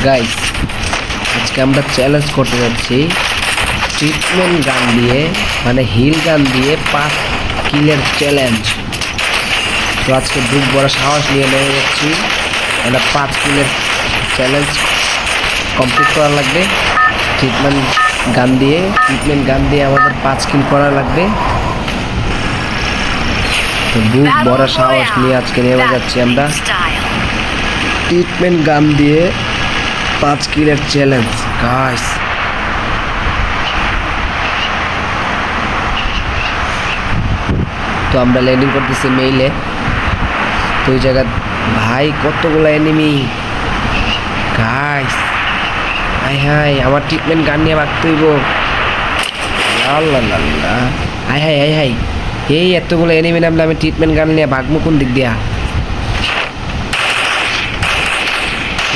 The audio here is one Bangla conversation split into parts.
গাইস আজকে আমরা চ্যালেঞ্জ করতে যাচ্ছি ট্রিটমেন্ট গান দিয়ে, মানে হিল গান দিয়ে 5 কিলের চ্যালেঞ্জ। তো আজকে বুক বড় সাহস নিয়ে নেমে যাচ্ছি, এটা 5 কিলের চ্যালেঞ্জ কমপ্লিট করা লাগবে। ট্রিটমেন্ট গান দিয়ে আমাদের 5 কিল করা লাগবে। তো বুক বড় সাহস নিয়ে আজকে নেমে যাচ্ছি আমরা ট্রিটমেন্ট গান দিয়ে 5 কিলের চ্যালেঞ্জ গাইস। তো আমরা ল্যান্ডিং করতেছি মেইলে। তো ওই জায়গা ভাই কতগুলো এনিমি গাইস। হাই আমার ট্রিটমেন্ট গান নিয়ে ভাগতে হইব। আল্লাহ হাই এই এতগুলো এনিমি নামলে আমি ট্রিটমেন্ট গান নিয়ে ভাগবো কোন দিক দিয়া?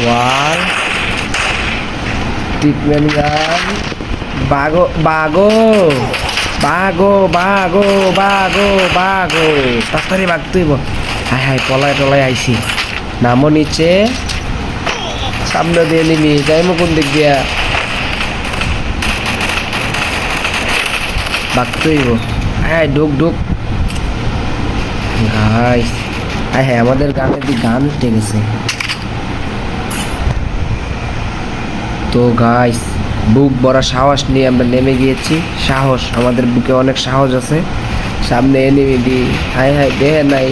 ওয়াল ট্রিটমেন্ট গান বাগো বাগো বাগো বাগো বাগো বাগো তাড়াতাড়ি ভাগতে হইব। হাই পলায় টলায় আইছি, নামো নিচে, সামনে দিয়ে নিবি যাইমো কোন দিক দিয়া? ভাগতে হইব। হ্যাঁ ঢুক গাইস। হ্যাঁ আমাদের গানের দিকে গান উঠে গেছে। তো গাইস বুক বড় সাহস নিয়ে আমরা নেমে গিয়েছি। সাহস, আমাদের বুকে অনেক সাহস আছে। সামনে এনিমি দি হাই দেহে নাই,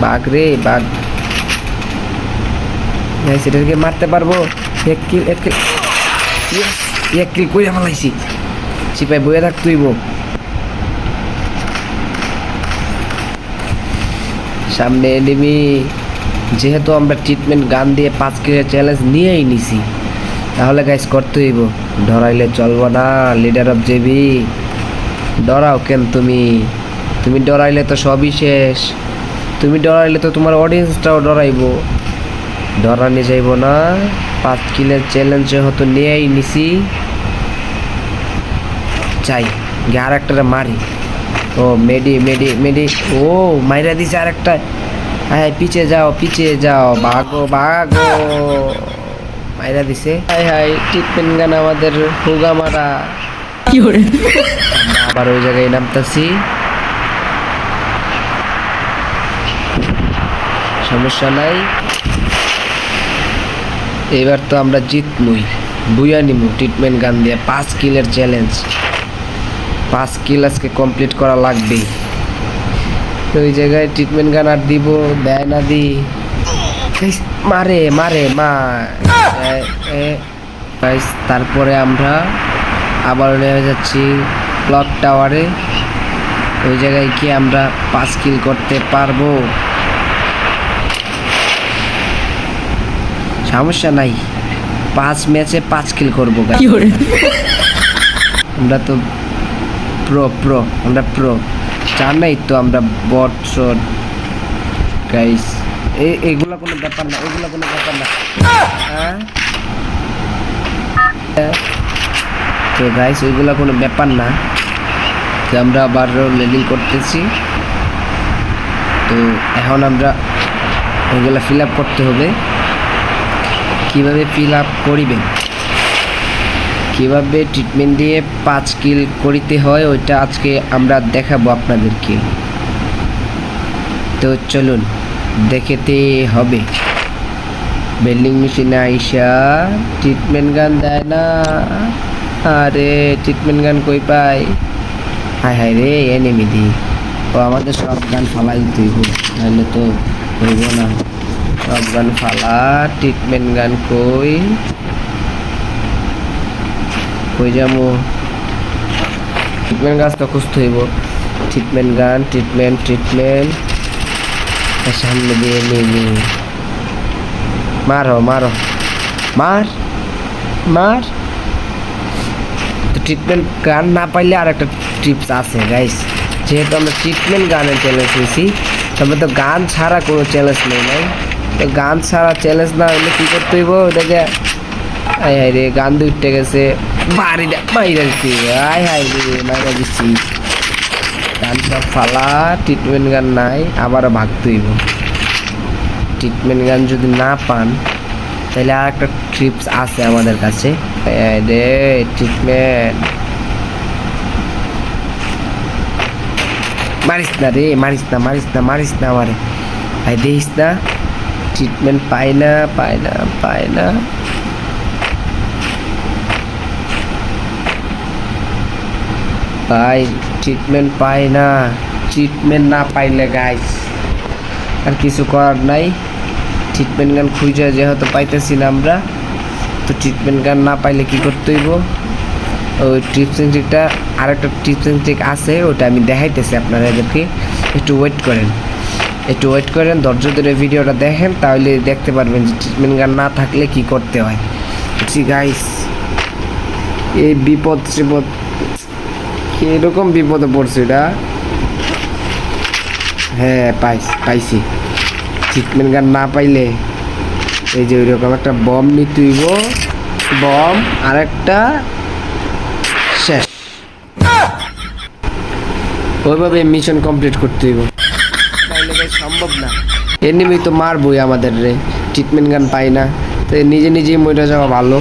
বাঘ রে বাঘ। সেটাকে মারতে পারবো। এক কিল কইরা ফেলাইছি। সিপাই বইয়া থাক তুইব। সামনে এনিমি। যেহেতু আমরা ট্রিটমেন্ট গান দিয়ে 5 কিলের চ্যালেঞ্জ নিয়েই নিছি, তাহলে গাইস করতে হইব। ডরাইলে চলবো না, লিডার অফ জেবি। ডরাও কেন তুমি ডরাইলে তো সবই শেষ। তুমি ডরাইলে তো তোমার অডিয়েন্সটাও ডরাইবো। ডরানি যাইব না। 5 কিলের চ্যালেঞ্জ যেহেতু নিয়েই নিছি, চাই গিয়ে আর একটা মারি। ও মেডি ও মাইরা দিছে আর একটা। হ্যাঁ পিছে যাও ভাগো মাইরা দিছে। হাই ট্রিটমেন্ট গান আমাদের হুগা মারা। আবার ওই জায়গায় নামতাছি, সমস্যা নাই। এবার তো আমরা জিতমুই, বুইয়া নিমু ট্রিটমেন্ট গান দিয়ে 5 কিলের চ্যালেঞ্জ। 5 কিল আজকে কমপ্লিট করা লাগবে। তো ওই জায়গায় ট্রিটমেন্ট গান আর দিব দেয় না দি মারে মা। তারপরে আমরা আবার নেমে যাচ্ছি ক্লক টাওয়ারে। ওই জায়গায় কি আমরা 5 কিল করতে পারবো? সমস্যা নাই, 5 ম্যাচে 5 কিল করবো। আমরা তো প্রো আমরা প্রো চার নাই তো, আমরা বট শট গাইস। এগুলা কোনো ব্যাপার না, হ্যাঁ তো গাইস ওইগুলা কোনো ব্যাপার না। তো আমরা আবার লেভেল করতেছি। তো এখন আমরা ওইগুলা ফিল আপ করতে হবে। কিভাবে ফিল আপ করিবেন, কিভাবে ট্রিটমেন্ট দিয়ে 5 কিল করিতে হয়, ওইটা আজকে আমরা দেখাবো আপনাদেরকে। তো চলুন দেখতে হবে। বিল্ডিং মেশিনে আইসা ট্রিটমেন্ট গান দেয় না। আরে ট্রিটমেন্ট গান কই পাই? হাই রে এনিমি দি। ও আমাদের সব গান ফালাই দিতে হইব, নাহলে তো হইব না। সব গান ফালা। ট্রিটমেন্ট গান কই যাবো? ট্রিটমেন্ট গাছ তো খুঁজতে হইব। ট্রিটমেন্ট গান ট্রিটমেন্ট সামনে দিয়ে নিবি। মার। তো ট্রিটমেন্ট গান না পাইলে আর একটা টিপস আছে গাইস। যেহেতু আমরা ট্রিটমেন্ট গানের চ্যালেঞ্জ নিয়েছি, তবে তো গান ছাড়া কোনো চ্যালেঞ্জ নেই। তো গান ছাড়া চ্যালেঞ্জ না হলে কী করতে হইব? ওটাকে হাই রে গান দুইটা গেছে, বাড়িটা মাইরা দিচ্ছি। হাই রে মাইরা দিচ্ছি। গান সব ফালা, ট্রিটমেন্ট গান নাই, আবারও ভাগতে হইব। ট্রিটমেন্ট গান যদি না পান তাহলে আর একটা ট্রিপস আছে আমাদের কাছে। রে ট্রিটমেন্ট মারিস না রে, মারিস না মারিস না মারিস না আমারে ভাই, দেখিস না ট্রিটমেন্ট পাই না পাই না পাই না। ভাই ট্রিটমেন্ট পাই না, ট্রিটমেন্ট না পাইলে গাইস আর কিছু করার নাই। ট্রিটমেন্ট গান খুঁজে যেহেতু পাইতেছি না আমরা, তো ট্রিটমেন্ট গান না পাইলে কি করতে হইব, ওই টিপস এন্ড ট্রিকটা আরেকটা টিপস এন্ড ট্রিক আছে, ওটা আমি দেখাইতেছি আপনাদেরকে। একটু ওয়েট করেন, একটু ওয়েট করেন, ধৈর্য ধরে ভিডিওটা দেখেন, তাহলে দেখতে পারবেন যে ট্রিটমেন্ট গান না থাকলে কি করতে হয়। বুঝছি গাইস, এই বিপদ সিপদ এরকম বিপদে পড়ছে এটা। হ্যাঁ পাইছি। ট্রিটমেন্ট গান না পাইলে এই যে ওইরকম একটা বম নিতে হইব, বম আর একটা শেষ, ওইভাবে মিশন কমপ্লিট করতে হইব, তাইলে ভাই সম্ভব না। এমনি তো মারবই আমাদের রে, ট্রিটমেন্ট গান পাই না, তো নিজে নিজেই মরে যাওয়া ভালো।